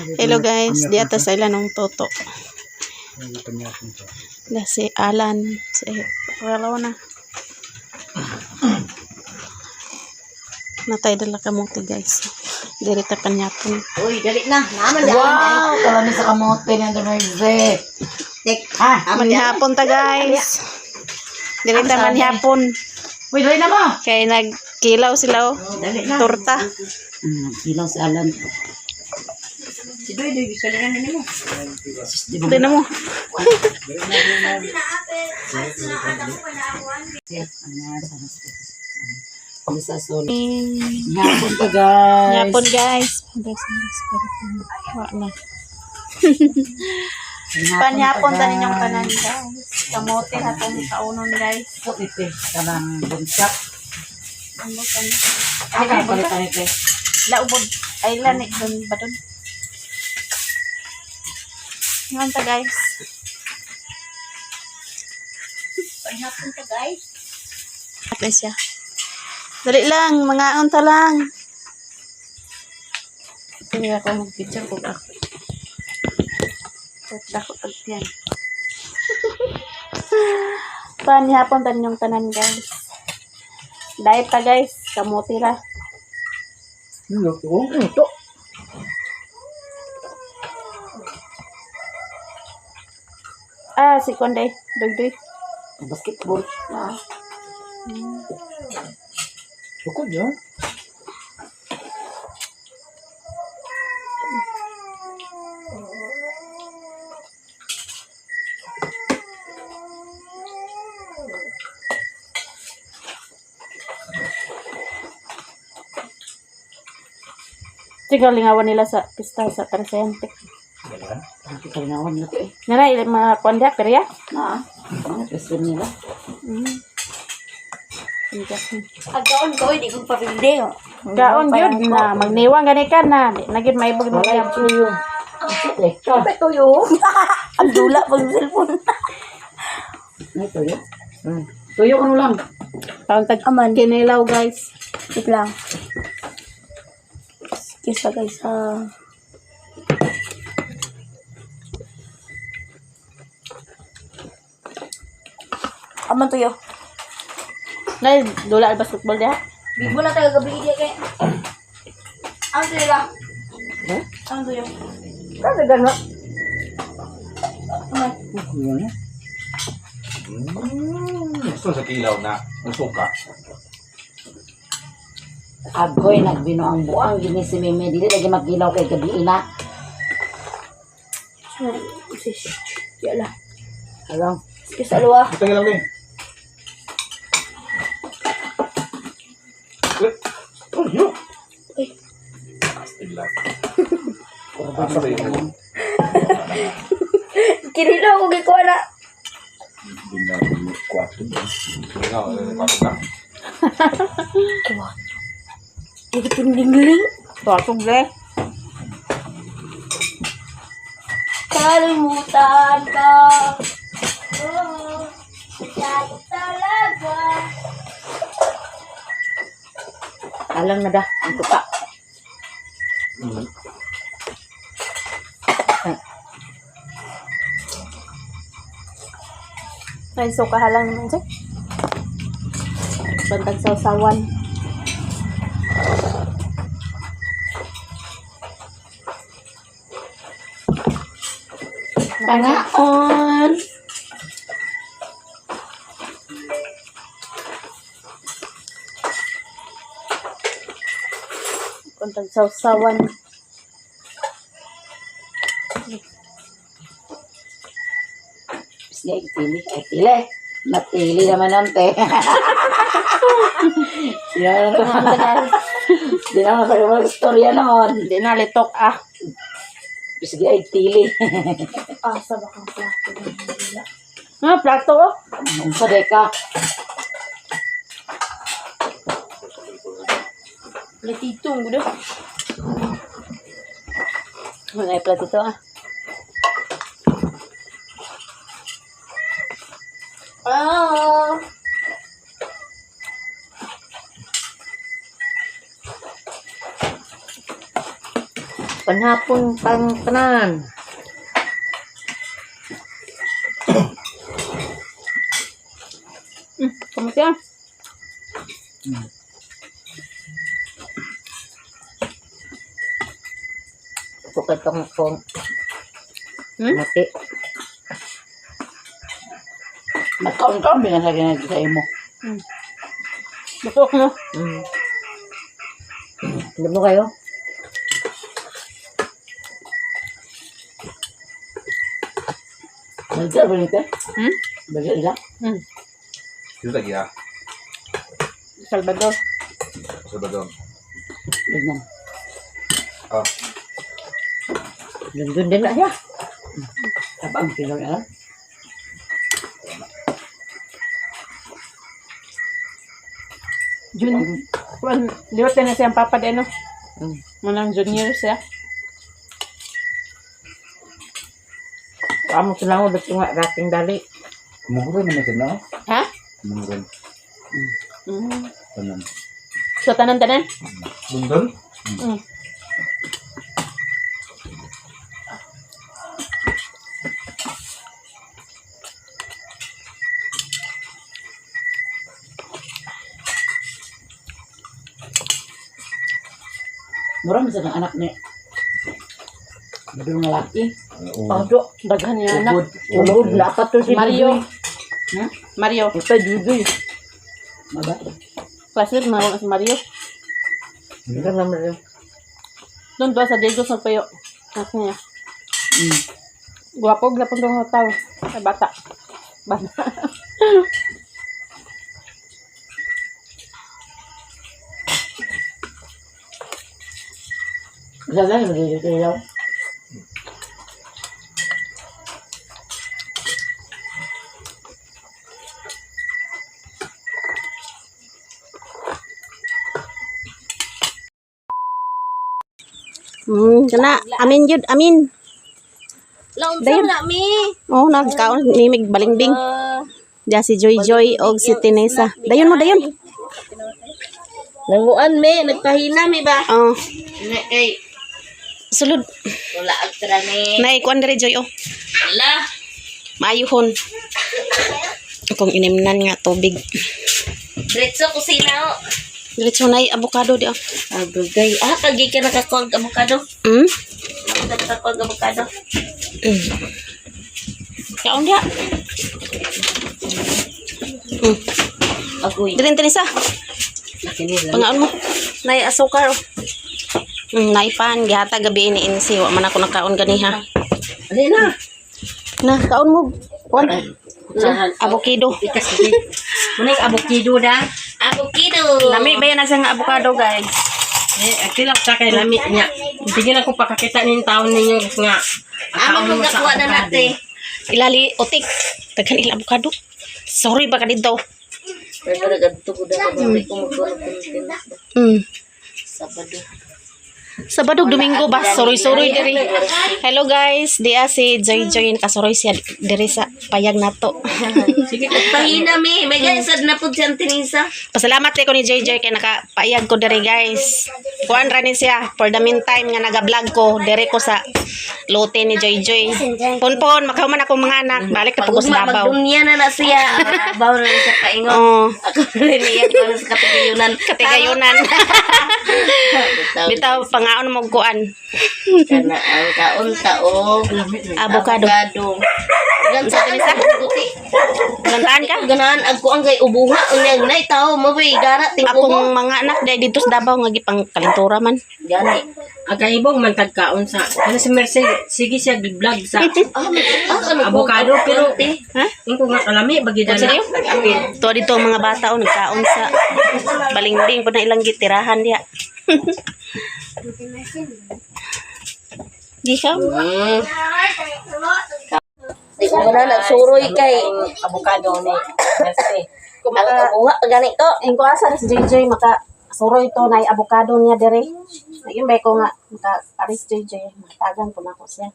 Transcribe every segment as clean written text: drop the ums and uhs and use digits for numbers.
Hello guys, di atas sa ilan ng toto. Si Alan, si Ralaw na. Natay dala kamote guys. Dirita kanyapon. Uy, galit na. Naman na. Wow, kalami sa kamote ni Ate Merze. Manhapon ta guys. Dirita manhapon. Uy, dali na ba? Kaya nagkilaw sila oh. Dali na. Torta. Ilang si Alan. Si Doy, gisalingan na mo. Hindi na mo. Isa solo. Nyapon pa guys. Nyapon guys. Wa na. Panyapon ta ninyong tanan guys. Kamote hatong kaunon guys. So, ite. Karang bunsak. Ano kan? Ay, kaya palitan ite. Laubod. Ay lani doon ba doon? Ngayon ta guys. Panyapon ka guys. Ate siya. Dali lang, mga unta lang. Kaya ako mag-picture ko ako. Dako pagtiyan. Panihapon tan yung tanan guys. Diet ta guys, kamote ra. Ito. Si Konday, doy. Basketball. Cukup je. Tinggal lingawan nila sa pista sa Tresente. Kita ngawan nila eh. Nara ilang mga kondak pero ya. Ano presyon nila? Agaon ko, hindi kong papilde. Gaon yun na magniwang gani ka na. Nagit may bug mo yung tuyo. Sabi tuyo. Ang dula pag cellphone. Ay, tuyo. Tuyo ano lang. Parang tag kinilaw guys. Wait lang. Kisa guys. Aman tuyo. Nay, dula al basketball dia. Big mo na tayo gabi dia kay. Ang tuyo lang. Ang tuyo. Kasi gano'n. Aman. Gusto sa kilaw na suka. Agoy, nagbino ang buang. Gini si Meme. Dili lagi magkilaw kay gabi ina. Yala. Alam. Kisa luwa. Ito lang din. Oh, yun. Astagfirullah. Apa ba yun? Kinilo ko gikuha na. Binabulot ko ato. Ikaw, na? Kiwa. Nagtindingling. Tuwasog le. Kalimutan ka. Oh, talaga. Alang na dah. Ang tuka. Ay, so kahalang naman siya. Bantag sa usawan. Pangaon. Bantag sa usawan. Sige, pili. Ay, pili. Napili naman nante. Yan naman. Di naman sa mga istorya noon. Hindi na litok ah. Sige, ay pili. Sa bakang plato. Plato oh. Ang sadeka. Platitong gudo. Mga platito ah. Panhapon pang tanan. Kamuti ah. Pukad tong pong mati. Magkaon-kaon din ang lagi na sa imo. Busok no. Alam mo kayo? Bagay ba nito? Bagay nila? Sino lagi ah? Salvador. Salvador. Ganyan. Ah. Doon din na siya. Apa ang pinoy alam? Liwat na siyang papa di ano. Manang junior siya. Kamu sila ko dito nga rating dali. Kumukurin naman sila. Ha? Kumukurin. Tanan. So tanan-tanan? London? Mura mo sa anak ni. Madung lalaki. Oo. Pado. Daghan niya anak. Ulod na pa to si Mario. Ha? Mario. Ito Judoy. Maba. Classmate mo si Mario. Ito na Mario. Doon doon sa Diego sa payo. Anak niya. Guwapo, gapon doon tao. Ay, bata. Bata. Lalaki magiging kayo. Kana, amin yun, amin. Laon Dayon. sa na mi. Oh, nagkaon ni mig balingbing. Diya si Joy Joy og si Tinesa. Dayon mo, dayon. Nanguan mi, nagpahina mi ba? Oh, Na kay sulod. wala agtra ni. Nay, kuan dire Joy oh. Wala. Maayuhon. Akong inimnan nga tubig. Diretso kusina o. Diretso nay avocado di ah. Agugay. Kagi ka nakakuha ang avocado. Ako na nakakuha ang avocado. Kaon dia. Agoy. Diren Tinesa. Pangaon mo. Nay asukar oh. Nay pan gihata gabi ini insi wa man ako nakaon ganiha. Ali na. Na kaon mo. Kuan. Avocado. Muna yung avocado da. Avocado. Lami ba yan na nga avocado guys? Kilap sa kay lami niya. Bigyan ako pakakita ng taon ninyo nga. Amo kong kakuha na natin. Ilali otik. Daghan ila avocado. Sorry ba ka dito? Pero nagagto ko na ako. Hindi ko magkuha ng Sabado. Sabado, Domingo ba? Sorry diri. Hello guys, diya si Joy Joy nakasuroy siya diri sa payag nato. Sige, pahina mi. May gaisad na po dyan, Tinisa. Pasalamat ko ni Joy Joy kay nakapayag ko diri guys. Kuan ra ni siya for the meantime nga naga-vlog ko diri ko sa lote ni Joy Joy. Ponpon, makahuman ako mga anak, balik na pagos Davao. Magdunya na siya. Bawa na siya kaingon. Oh, Ako na niya ko sa katigayunan. katigayunan. Bitaw pangaon mo kuan. Kana ang kaon-taong Avocado. Gan sa kanisa duti. Gantaan ka? Ganahan agko ang gay ubuha unyag nay tao mabay gara ting ubo. Akong mga anak dahil dito sa Davao nga gipang kalintura man. Gani. Agaibong man tagkaon sa. Ano si Mercy, sige siya gi-vlog sa Ano avocado pero Ha? ingko nga kalami bagi Oh, dala. seryo? To dito ang mga bata o nagkaon sa balingding po na ilang gitirahan diya. Di ka? Di ko na nagsuroy kay Avocado ni Mercy. ang ubuha gani to. Ang ko asa si JJ maka suroy to na avocado niya dire. Ayun ba ko nga maka aris JJ matagan ko na ko siya.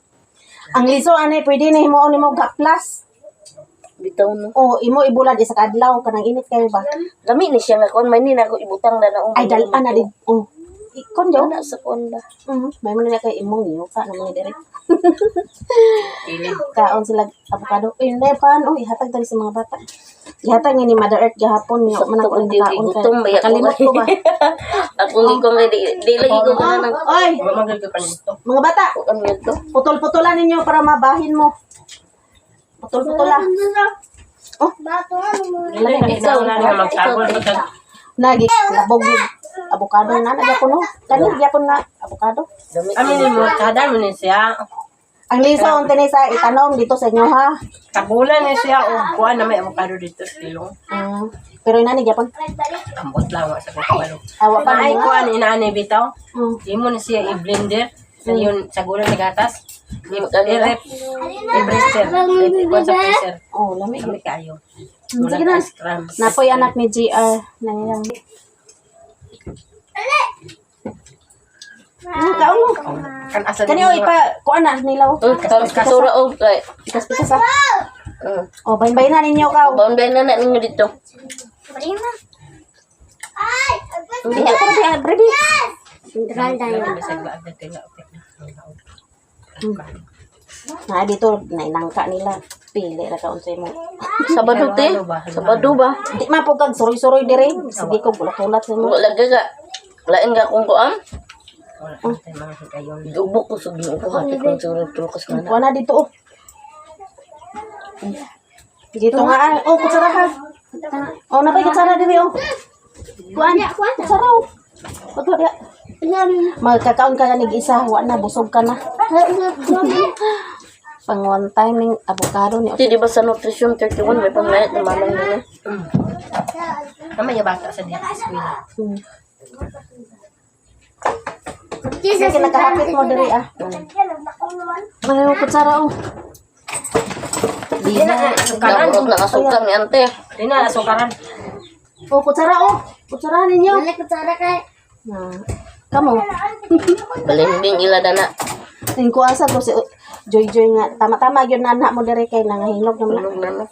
Ang liso anay pwede na himo ni mo ga plus. Bitaw no. O imo ibulad isa kadlaw kanang init kayo ba? Lami ni siya nga kon may ni nako ibutang na naong. Ay dala na din. Oh. Ikon daw. Wala sa konda. May mo na kay imong niyo ka naman ni direct. Pili. Kaon sila avocado. Uy, hindi pa ano, ihatag dali sa mga bata. Ihatag ni Mother Earth gahapon niyo man ako Hindi kaon ka. gutom ba ako? Kalimot ko ba? Ako hindi ko nga di lagi ko na nang Oy, Mamagay ka pa nito. mga bata, ano ito. putol-putulan ninyo para mabahin mo. Putol-putulan. Oh, Ikaw na nga magsabol. nagi labog ni avocado na nagya ko no. Kani gyapon na avocado. Amin mo, kada mo ni siya. Ang lisa unti ni sa itanom dito sa inyo ha. Tabulan ni siya o kuha na may avocado dito sa ilong. Pero inani gyapon. Ambot lang wa sa kuha. Awa pa Paay ni kuha ni inaani bitaw. Mm. Imo ni siya i-blender. Sa yun, sa gulang na gatas. Kanina. I-pressure. I-kuha sa pressure. Oh, lami. Kami kayo. Sige na. Ice cream. Napoy anak ni GR na yang. Kaon mo. Kan asa Kani oy pa kuan na nilaw. Kasura o kay. Pikas-pikas ha. Oh, bayin-bayin na ninyo ka. Bombay na ninyo dito. Hindi ako rin ready. Bisag ba agad tila. Na dito nainangka nila. Pili ra kaon sa imo. Sabado te. Sabado ba? Di man po kag suroy-suroy dire. Sige ko bulat-bulat sa imo. Wala ka. Lain ka kung kuam. Wala ka tayo mga kayon. Ubok ko sa ginoo ko hati kung surut kas mana. Kuha na dito oh. Dito nga ah. Oh, kutsara ka. Oh, napay kutsara dire oh. Kuan, kutsara oh. Pagod ya. Magkakaon ka nig isa, wa na busog ka na. Pang one time ning avocado ni. Di ba sa nutrition 31 may panglayat na manang nila. Namaya bata sa diya eskwela. Sige nakahapit mo diri ah. Mayo kutsara oh. Di na sukaran. Naurot na kasukan ni ante. Di na sukaran. Oh, kutsara oh. Kutsara ninyo. Nah, kamu. Balimbing ila dana. Ning ko asa ko si Joy nga tama-tama gyud na anak mo diri kay nangahinog naman. Tulog na na.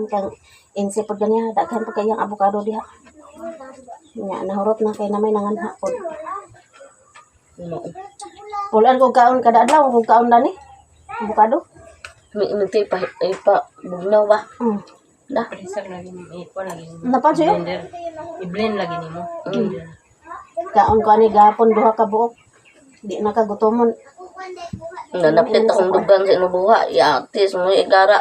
Kang insi pod ganiya daghan pa kay ang avocado diha. Nya nahurot na kay namay nanganha pod. Pulan ko kaon kada adlaw ko kaon dani. Avocado. Minti pa bugnaw ba? Dah. Pressure lagi ni iko lagi ni. Napa siya? Blender. I-blend lagi nimo. Kaon ko ani gahapon duha ka buok. Di na ka gutomon. Nanapit akong dugan sa inubuha. Yatis mo igara.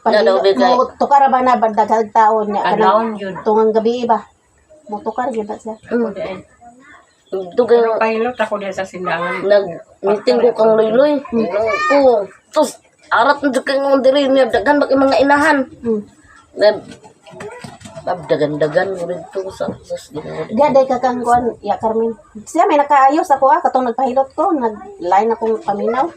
Na daw bigay. Mo tukar ba na daghang taon nya Adlawon yun. tungang gabi ba. Mo tukar gyud ba siya. Dugay Pilot ako diya sa sindangan. nag-meeting ko kang loy-loy. Oo. Tos, arat na dugay ng diri niya. Dagan baki mga inahan. Dagan-dagan mo rin to sa ginawa. Gaday ka kang kuan ya Carmen. Siya may nakaayos ako katong nagpahilot ko, nag-line akong paminaw.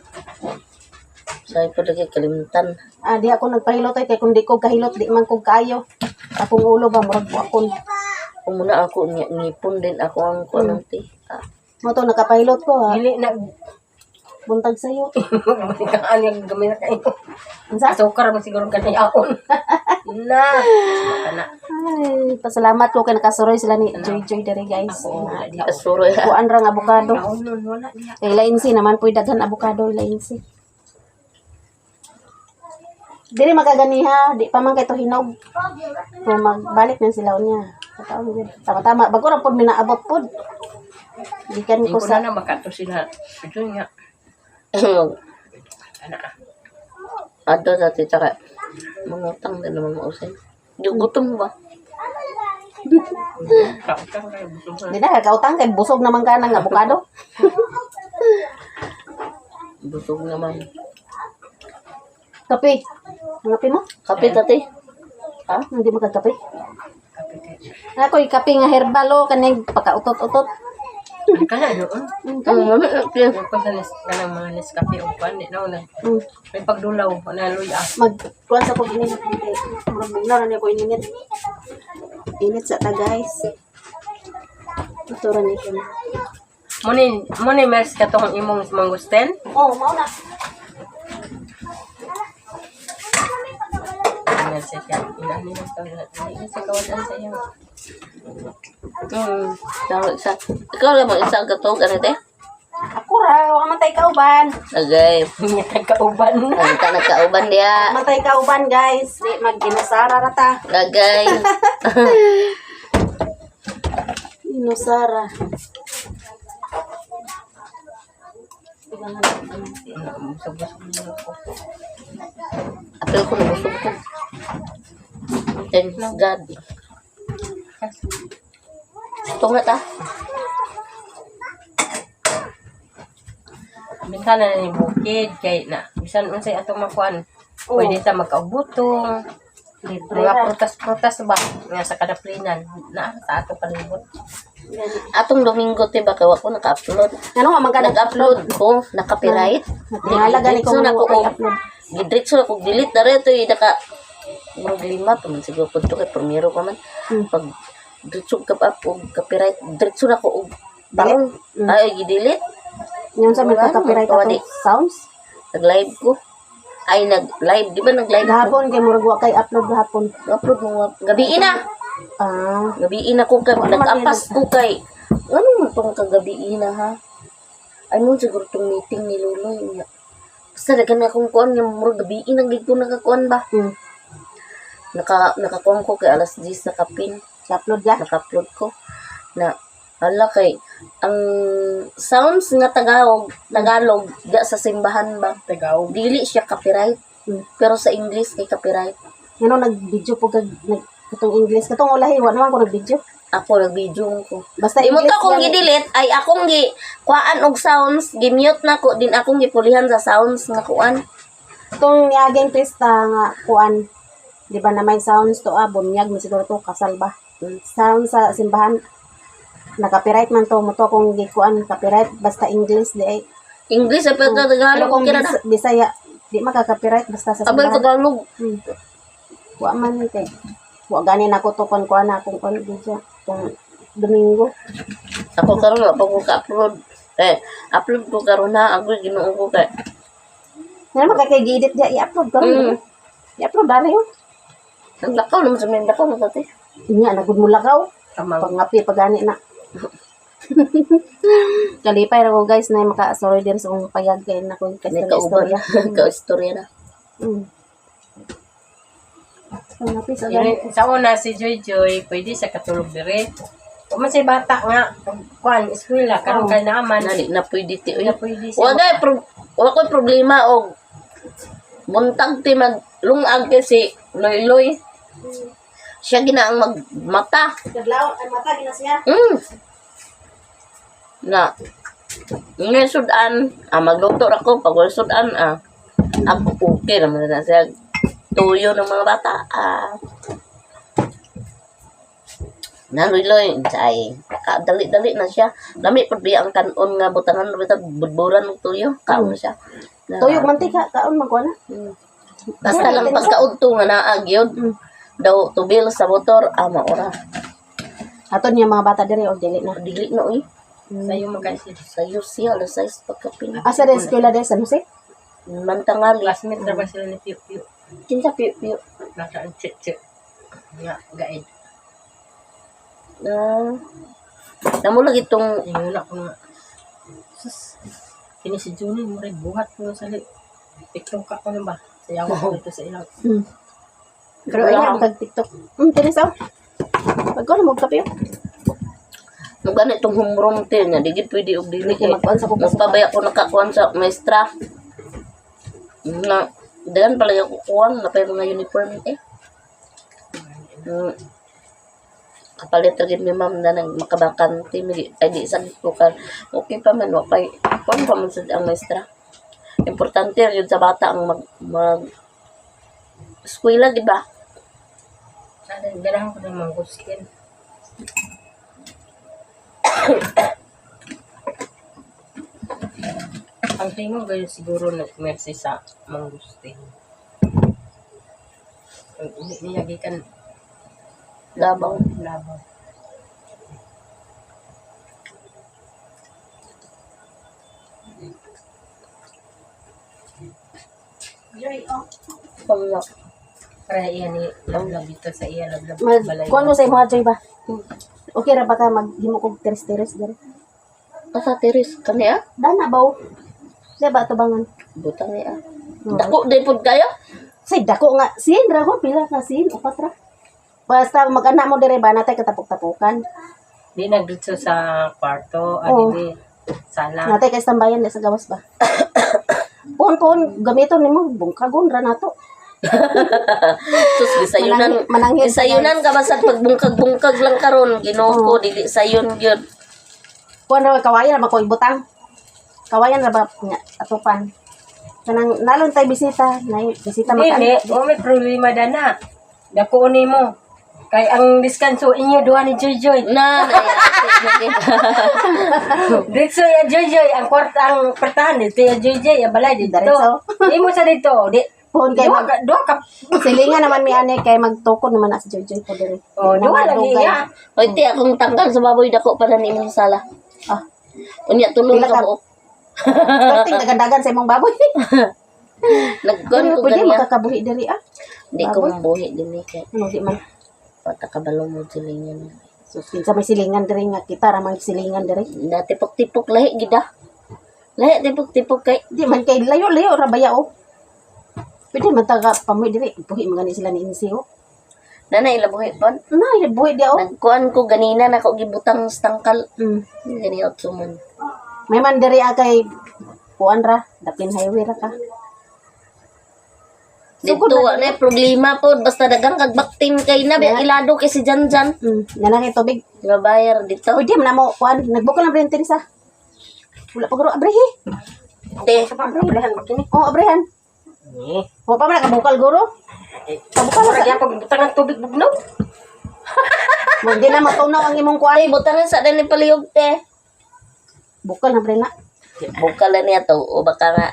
Sa'yo pa lagi kalimutan. Di ako nagpahilot kay kung di ko kahilot di man ko kaayo. Akong ulo ba murag buakon. Kung muna ako, ngipon din ako ang kuanang ti. Mo to nakapahilot ko ha. Dili na Buntag sayo. kaan yung gamay na kayo. Unsa? Asukar mo siguro kanayakon. Na. Kana. Ay, pasalamat ko kay nakasuroy sila ni Joy dere guys. Kasuro ya. Kuan rang avocado. Kaunon wala niya. Kay lainsi naman puy daghan avocado lainsi. Dili magaganiha, di pa man kay to hinog. Kung magbalik na sila unya. Tataon gyud. Tama-tama bago ra pod minaabot pod. Gikan Hindi ko ko sa na makato sila. Ito nga. Kana. Ato sa tita ka. Mangutang din naman mausay. Di gutom ba? Kautang kayo. Busog di na kakautang kay busog naman ka ng avocado. Busog naman. Kape. Kape mo? Kape tati. Ha? Hindi mo kagkape? Ako kape nga herbal o kanig pagkautot-utot. Kana doon. Mami, okay. Kung sa kanang mga Nescafe o pan, di na una. May pagdulaw, naluya. Magkuhan sa kong init. Murag na niya ko ininit. Init sa ta guys. Ito rin ito. Muni mes katong imong mangustin. Oh, mauna. Yan siya. Inahin mo sa kawalan sa iyo. Isa. Ikaw lang mag-isa gatog, ano te? Ako ra, wa matay kauban. Agay. Kauban. Ang ka nagkauban diya. Matay kauban guys. Di mag-inusara ra ta. Agay. Inusara. Apel ko nabusog ko. Thanks God. Ito nga ta. Minsan na ni bukid kay na bisan unsay atong makuan. Pwede ta magkaubutong. Mga prutas-prutas ba nga sa kadaplinan na sa ato palibot. Atong Domingo te baka wa ko naka-upload. Ano nga magka Nag-upload ko, naka-copyright. Tingala gani ko Diretso na ko upload. Diretso na ko delete na rin ito naka murag lima pa man siguro po ito kay primero pa man. Pag diretso ka pa og copyright, diretso na ko og barong. Ay, gidelete. Yung sa may copyright Wali. ato sounds. Nag-live ko. Ay, nag-live. Di ba nag-live ko? Gahapon kay murag wa kay upload gahapon. Upload mo. Gabi na. Ah, Gabi na ko kay. Nag-apas ko kay. Ano mo itong kagabi na ha? Ano siguro itong meeting ni Luloy. Basta nagan akong kuhan. Yung murag gabi na gig ko nakakuhan ba? Nakakuhan ko kay alas 10 nakapin. upload ya. Naka-upload ko. Na, hala kay, ang sounds nga Tagalog, di sa simbahan ba? Tagaw. Dili siya copyright. Pero sa English kay copyright. Ano nag-video po katong English katong ulahi wa naman ko nag-video. Ako nag-video ko. Basta Imo English to akong yan. gi-delete ay akong kuhaan og sounds, gi-mute na ko din akong gipulihan sa sounds nga kuan. Itong niaging pista nga kuan. Di ba na may sounds to bunyag mo siguro to kasal ba? Sound sa simbahan. Na-copyright man to mo to kung gikuan copyright basta English di ay. English sa pero Pero Tagalog kung kira na. Bisaya di maka-copyright basta sa Abay simbahan. Tagalog. Wa man ni kay. Wa gani na ko to kuan na akong kuan video. Kung Domingo. Ako karon wa pa ko ka-upload. Upload ko karon na ako ginuo ko kay. Nga makakay-edit dia i-upload ko. I-upload dali yun. Naglakaw naman sa mga lakaw na dati. Inya nagud mo lakaw. Amang Pangapi pagani na. Kalipay ra ko guys na maka-sorry din sa kong payag kay na ko kasi May kauban istorya. na. Ka-istorya na. Pangapi sa gani. sa una si Joy Joy pwede sa katulog dire. Kung man say bata nga kuan eskwela karon kay naaman. Nali na pwede ti. Na pwede siya. Wala ko'y problema og buntag ti maglungag kay si Loy. Siya ginaang magmata. Kadlaw ay mata gina siya. Na ngay sudan, magluto ako pag wala sudan ako okay naman na siya tuyo ng mga bata Naluloy say dali-dali na siya. Lami pud biya ang kanon nga butangan bitaw budburan og tuyo. Kaon na siya. Tuyog mantika kaon magkuan na. Basta lang pagkaudto nga naag yun. Daw tubil sa motor maora. Aton niya mga bata diri og dili na. Dili na oy. Sayo magkasi. Sayo siya alas 6 pagkapin. Asa din eskwela din sa Jose? Mantangali. Classmate na ba sila ni Piu Piu? Kinsa piyo. Nasa check. Nga gaid. Namulag itong Inguna ko nga. Sus. Kini si Juni mo rin buhat ko sa TikTok ka ko na ba? Sayaw ko dito sa ilang. Pero ay kag TikTok. Tinesaw. Pagko mo kape. Mugan itong humrom te niya, di gid pwede og dili kay Magkuan sa kupas. magpabaya ko nakakuan sa maestra. Na dagan pala yung kukuan na pa yung mga uniform kapalit rin ni ma'am na nang makabakante ay di sa ko kan okay pa man wa pay kuan pa man sa ang maestra. Importante yun sa bata ang mag eskwela di ba? Sana ganahan ko ng manguskin. Ang tingin ko siguro nag-mercy sa mangustin. Hindi niya gikan Labaw. labaw. Pangyak. Para iya ni lablab dito sa iya lablab balay. Kuan mo sa imo Joy ba? Okay ra ba ka maghimo kog teres-teres dere? Asa tiris kani ah? Dana baw. Di ba tubangan? Butang ni ah. Dako din pud kayo. Say dako nga sin ra ko pila ka sin upat ra. Basta mag-ana mo dere ba natay katapok-tapukan. Di nagdito sa kwarto, Oo. di sala. Natay kay tambayan sa gawas ba. Pon gamiton nimo bungkagon ra nato. Sus gisayunan. Manangin Gisayunan ka basad pagbungkag-bungkag lang karon. Ginoo ko dili sayon gyud. Kuan ra kawayan ra makoy butang. Kawayan ra ba nga atupan. Kanang nalon tay bisita, nay bisita Dili, makan. may problema dana. Dako ni mo. Kay ang diskanso inyo duha ni Joy. Na Dito ya Joy, ang ang pertahan dito ya Joy, ang balay dito. Diretso. Di mo sa dito, di. Pon kay mag Duha ka. silingan naman mi ane kay magtukod naman na si Joy po dere. Oh, duha lagi ya. Oy ti akong tanggal sa baboy dako pa na nimo sa sala. Ah, Unya tulong Pila ka ka- buok. kating dagandagan sa imong baboy. Naggon ko Pwede ganiya. makakabuhi diri ah. Di ko mabuhi din kay Ano di man. patakabalo mo silingan. So kinsa may silingan diri nga kita ra man silingan diri. Na tipok-tipok lahi gida. Lahi tipok-tipok kay Di man kay layo-layo ra baya o. Pwede man taga pamoy diri. Buhi man gani sila ni Insi o. nanay labuhi pon. Na buhi dia o. Nagkuan ko ganina nako gibutang sa tangkal. Mm. Gani out sumon. May man diri kay kuan ra, dapin highway ra ka. Dito na problema po basta dagang kag baktim kay na Yeah. ilado kay si Janjan. Nanang tubig. Nga bayar dito. Pwede man na mo kuan, nagbukal na brente sa. Wala pa guro abrehi. De, Problemahan makini. Oh, abrehan. Ni. Mo pa man nakabukal guro. Kabukal ra gyapon butang ang tubig bugnaw. Mo di na matunaw ang imong kuan. ay butangan sa dani palihog te. Bukal na brena. Bukal na niya to o baka nga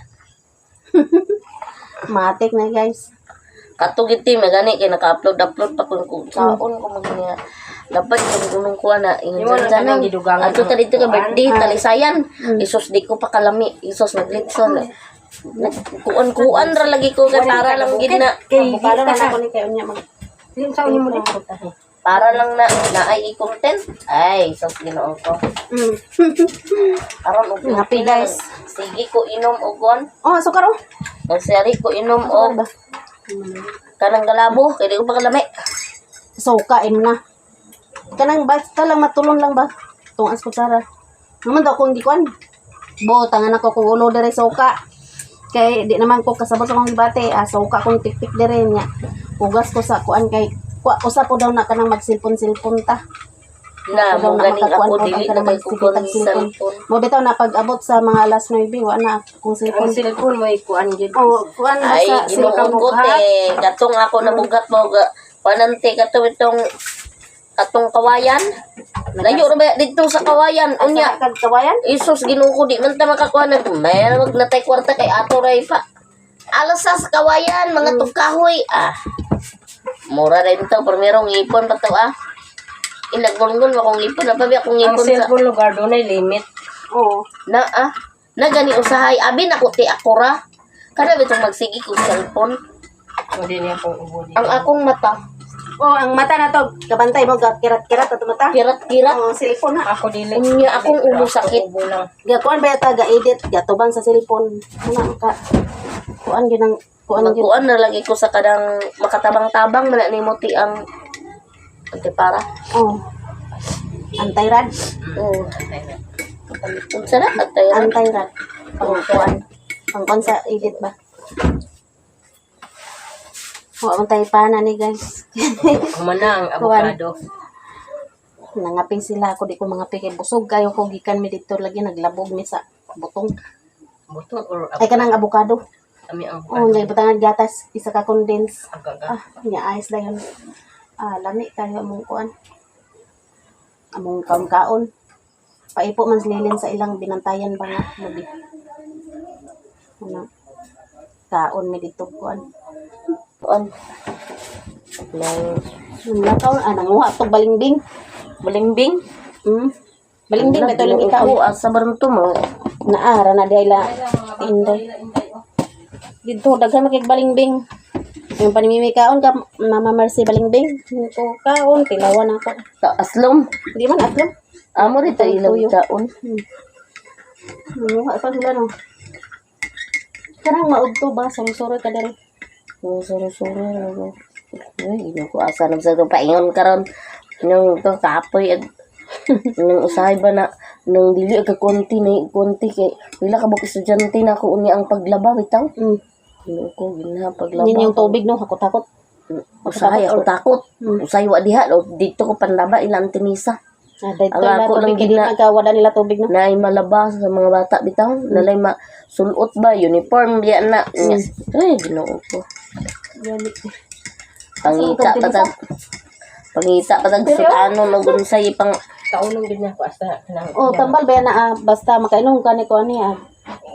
Matik na guys. katugit ti magani kay naka-upload pa kung saon ko magniya. Dapat yung kuha na yung Imo na Janjan kanang gidugangan ato ta dito ka ang birthday talisayan. Isos di ko pa kalami. Isos naglitson. Kuan ra lagi ko kay para lang gid na. Kay Bukal na kita ako ka. ni kay unya mag. Lim sa unyo mo dito. Para lang na ay i-content. Ay, sos Ginoo ko. Aron og Happy guys. Sige ko inom og kuan. Oh, sukar oh. Nagsari ko inom og kanang galabo kay di ko pa kalami. So kain na. Kanang basta lang matulon lang ba? Tung as kutsara. Naman daw kung gikuan. Bo tangan ako kung ulo dire soka. Kay di naman ko kasabot sa akong gibate. Soka kong tik-tik dire nya. Ugas ko sa kuan kay usa po daw na kanang magsilpon-silpon ta. Na mo ganing ako makakuan po dili ka na na kay ko magsigitag-silpon. cellphone. Mo bitaw na pag-abot sa mga alas 9 wa na akong silpon. Ang cellphone mo ikuan gid. Oh, kuan Ay, basta ginuon ko te. Katong ako nabugat mo panante katong katong kawayan. Layo ra ba dito sa kawayan unya. kag kawayan. Isus Ginoo ko di man ta makakuha na may wag na tay kwarta kay ato ray pa. Alas sa kawayan mga tugkahoy. Mura rin to permerong ipon pa to Inagbulngon mo kung ipon na pa akong Ang ipon sa cellphone lugar do nay limit. Oh. na gani usahay abi na ko ti akora. Kada bitong magsigi ko cellphone. O di niya pong ubodi. Ang akong mata Oh, ang mata na to, kabantay mo kirat-kirat ato mata. kirat-kirat. Oh, cellphone na. Ako dili. Unya akong ulo sakit. Ubo lang. Gakuan ba ta ga-edit, gatubang sa cellphone. Ano ka? Kuan gyud ang kuan gyud. Magkuan na lagi ko sa kadang makatabang-tabang man ni mo ti ang antipara. Oh. Antayrad. Unsa na atayan? Antayrad. Pang kuan. Pang kuan sa edit ba? Oh, antay pa na ni guys. Humana ang avocado. Nangaping sila ako di ko mga kay busog kayo ko gikan mi dito lagi naglabog mi sa butong. Butong or Ay kanang avocado. Kami ang Oh, ngay butangan gatas isa ka condense. agaga. Nya ayos lang yun. Lami kayo among kuan. Among kaon-kaon. Paipo man lilin sa ilang binantayan ba nga. Mabi. Ano? Kaon mi dito kuan. Kuan. Lang Nakaw, nanguha to balingbing. balimbing. Balingbing ba ito lang itaw. Ako asa barento mo. Naara na dahil la. Inday. Dito, daghan makik balingbing. Yung panimimi kaon ka, Mama Mercy Balingbing. Yung ko kaon, tilawan ako. Sa aslom. Di man atlom. Amo rito ilang Tuyo. kaon. Mumuha pa sila no. Karang maudto ba sa musoro ka dere. Suro-suro. Ay, ino ko asa na sa itong paingon karon. Nung to kapoy at nung usahay ba na nung dili ka konti kay wala ka buk estudyante na ko unya ang paglaba bitaw. Ino ko gina paglaba. Nin yung tubig no, ako takot. Usahay ako takot. Usahay wa diha o dito ko panlaba ilang tinisa. Dito Ang na ako lang tubig, hindi gina- nagkawala nila tubig no. Naay malaba sa mga bata bitaw. Nalay sulot ba uniform diya na. Ay, ginoo ko. Pangita patag. Pangita patag sa ano magunsay pang Kaunong din ako asa kanang. Oh, tambal ba na basta makainom ka ni ko ani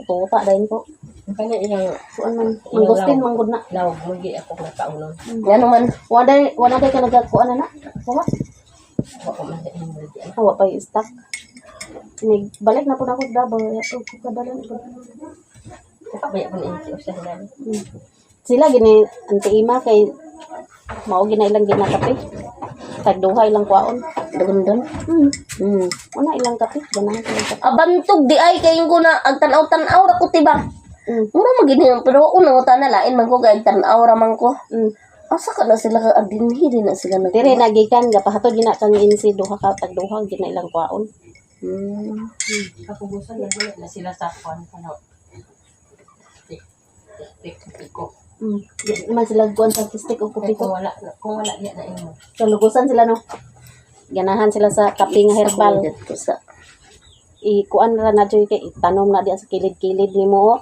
tuta dayon ko. Kanya ilang Kuan man, mangustin manggod na. lawag mugi ako na kaunong. ngano man Wala day ka nagkuan na. Sawa. Wa ko man din mo di. Awa pa yung stock. Balik na po na ako Davao. Ito ko kadalan ko. Kaya ko ni usahay na. Sila gini Auntie Ima kay mao gina ilang ginakape. Tagduha ilang kwaon. dagundon. Una ilang kape, ganahan ilang kape. Abantog di ay kay ko na ang tanaw-tanaw ra ko tiba. Mura magini pero una ko na lain man ko kay tanaw ra man ko. Asa ka na sila ka adinhi din na sila nag. Dire nagikan gapahatod gina kang insi duha ka tagduha gina ilang kwaon. Kapugusan na sila sa kwan ano. Tik-tik-tiko. Di man sila kuan sa artistic o Kung kupito. wala diya na imo. Kalugusan sila no. Ganahan sila sa kape nga herbal. Ko sa Ikuan ra na joy kay itanom na diya sa kilid-kilid nimo.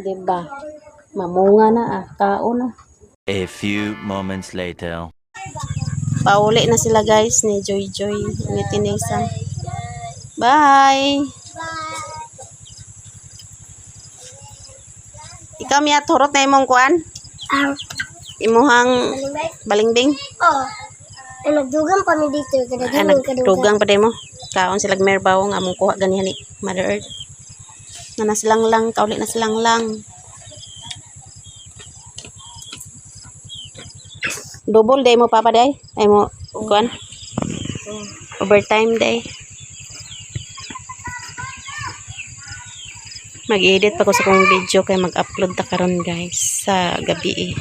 Diba? Mamunga na kaon na. A few moments later. Pauli na sila guys ni Joy Joy ni Tinisang. Bye. Ikaw miya turot na imong kuan? Imuhang balingbing? Oo. Ay, nagdugang pa mi dito. Ay, nagdugang pa din mo. Kaon silang merbaw nga among kuha ganihan ni Mother Earth. Na silang lang, kauli na silang lang. Double day mo papa day? Ay mo kuan? Overtime day. Mag-edit pa ko sa kong video kay mag-upload ta karon guys sa gabi.